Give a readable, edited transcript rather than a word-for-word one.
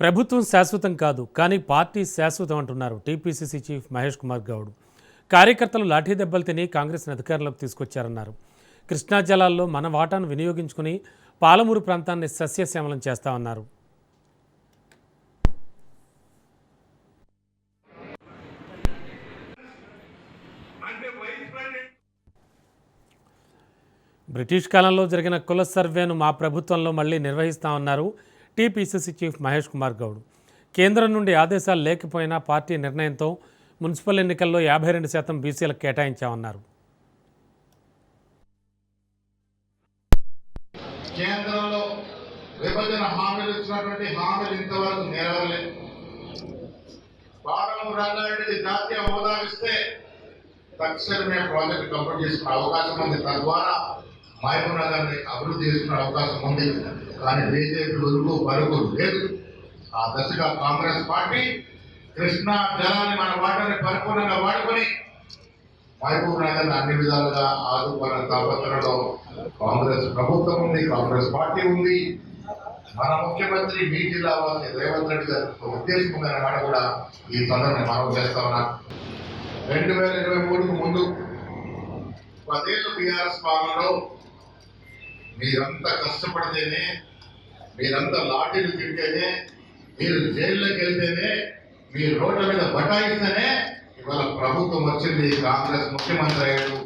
ప్రభుత్వం శాశ్వతం కాదు, కానీ పార్టీ శాశ్వతం అంటున్నారు టీపీసీసీ చీఫ్ మహేష్ కుమార్ గౌడ్. కార్యకర్తలు లాఠీ దెబ్బలు తిని కాంగ్రెస్ను అధికారంలోకి తీసుకొచ్చారన్నారు. కృష్ణా జలాల్లో మన వాటాను వినియోగించుకుని పాలమూరు ప్రాంతాన్ని సస్యశ్యామలం చేస్తామన్నారు. బ్రిటిష్ కాలంలో జరిగిన కుల సర్వేను మా ప్రభుత్వంలో మళ్లీ నిర్వహిస్తామన్నారు టీపీసీసీ చీఫ్ మహేష్ కుమార్ గౌడ్. కేంద్రం నుండి ఆదేశాలు లేకపోయినా పార్టీ నిర్ణయంతో మున్సిపల్ ఎన్నికల్లో 52% బీసీలకు కేటాయించామన్నారు. కేంద్రంలో విభజన హామీలు ఇచ్చినటువంటి హామీలు ఇంతవరకు నెరవేరలేదు. పాలమూరు రంగారెడ్డికి జాతీయ హోదా ఇస్తే తక్షణమే ప్రాజెక్టు కంప్లీట్ చేసుకునే అవకాశం ఉంది. తద్వారా మహబూబ్ నగర్ని అభివృద్ధి చేసుకునే అవకాశం ఉంది. కానీ బీజేపీ ఉరుకు పరుగు లేదు. ఆ దశగా కాంగ్రెస్ పార్టీ కృష్ణా జలాన్ని మన వాటిని పరిపూర్ణంగా వాడుకొని మహబూబ్ నగర్ అన్ని విధాలుగా ఆదుకున్న తాపత్రలో కాంగ్రెస్ ప్రభుత్వం ఉంది, కాంగ్రెస్ పార్టీ ఉంది. మన ముఖ్యమంత్రి మీ జిల్లా వాసి రేవంత్ రెడ్డి గారి ఉద్దేశం ఉందనే మాట కూడా ఈ సందర్భంగా మనం చేస్తా ఉన్నాం. 2023కు ముందు 10 ఏళ్ళు టీఆర్ఎస్ పాలనలో మీరంతా కష్టపడితేనే, మీరంతా లాఠీలు తింటేనే, మీరు జైల్లోకి వెళ్తేనే, మీరు రోడ్ల మీద బటాయిస్తేనే ఇవాళ ప్రభుత్వం వచ్చింది, కాంగ్రెస్ ముఖ్యమంత్రి అయ్యాడు.